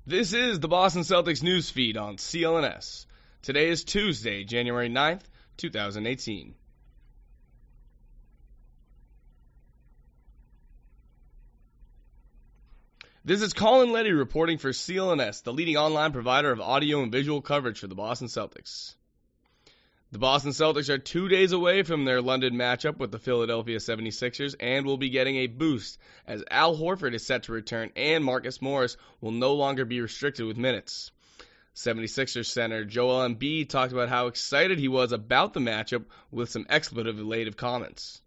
This is the Boston Celtics news feed on CLNS. Today is Tuesday, January 9th, 2018. This is Colin Letty reporting for CLNS, the leading online provider of audio and visual coverage for the Boston Celtics. The Boston Celtics are 2 days away from their London matchup with the Philadelphia 76ers and will be getting a boost as Al Horford is set to return and Marcus Morris will no longer be restricted with minutes. 76ers center Joel Embiid talked about how excited he was about the matchup with some expletive-related comments.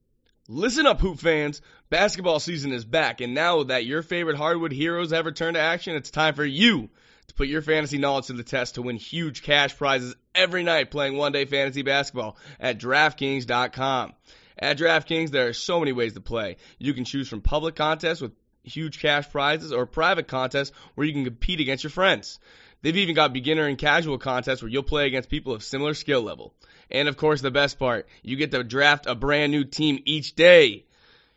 Listen up, Hoop fans! Basketball season is back, and now that your favorite hardwood heroes have returned to action, it's time for you to put your fantasy knowledge to the test to win huge cash prizes every night playing one-day fantasy basketball at DraftKings.com. At DraftKings, there are so many ways to play. You can choose from public contests with huge cash prizes or private contests where you can compete against your friends. They've even got beginner and casual contests where you'll play against people of similar skill level. And of course, the best part, you get to draft a brand new team each day.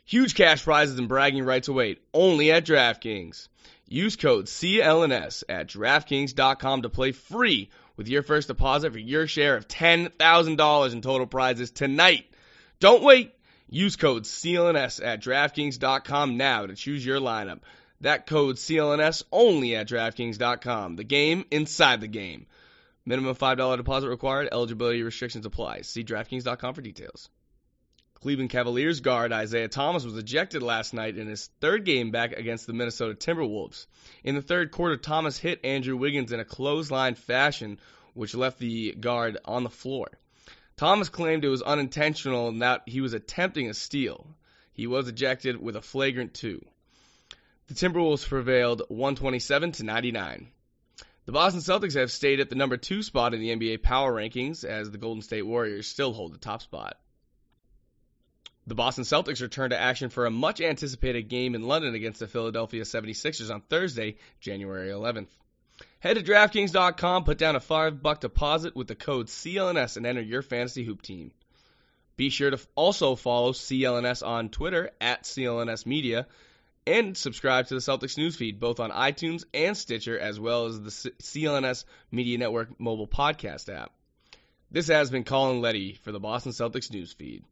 Huge cash prizes and bragging rights await only at DraftKings. Use code CLNS at DraftKings.com to play free with your first deposit for your share of $10,000 in total prizes tonight. Don't wait. Use code CLNS at DraftKings.com now to choose your lineup. That code CLNS only at DraftKings.com. The game inside the game. Minimum $5 deposit required. Eligibility restrictions apply. See DraftKings.com for details. Cleveland Cavaliers guard Isaiah Thomas was ejected last night in his third game back against the Minnesota Timberwolves. In the third quarter, Thomas hit Andrew Wiggins in a clothesline fashion, which left the guard on the floor. Thomas claimed it was unintentional and that he was attempting a steal. He was ejected with a flagrant 2. The Timberwolves prevailed 127-99. The Boston Celtics have stayed at the number 2 spot in the NBA power rankings as the Golden State Warriors still hold the top spot. The Boston Celtics return to action for a much-anticipated game in London against the Philadelphia 76ers on Thursday, January 11th. Head to DraftKings.com, put down a $5 deposit with the code CLNS and enter your fantasy hoop team. Be sure to also follow CLNS on Twitter at CLNS Media and subscribe to the Celtics newsfeed both on iTunes and Stitcher as well as the CLNS Media Network mobile podcast app. This has been Colin Letty for the Boston Celtics newsfeed.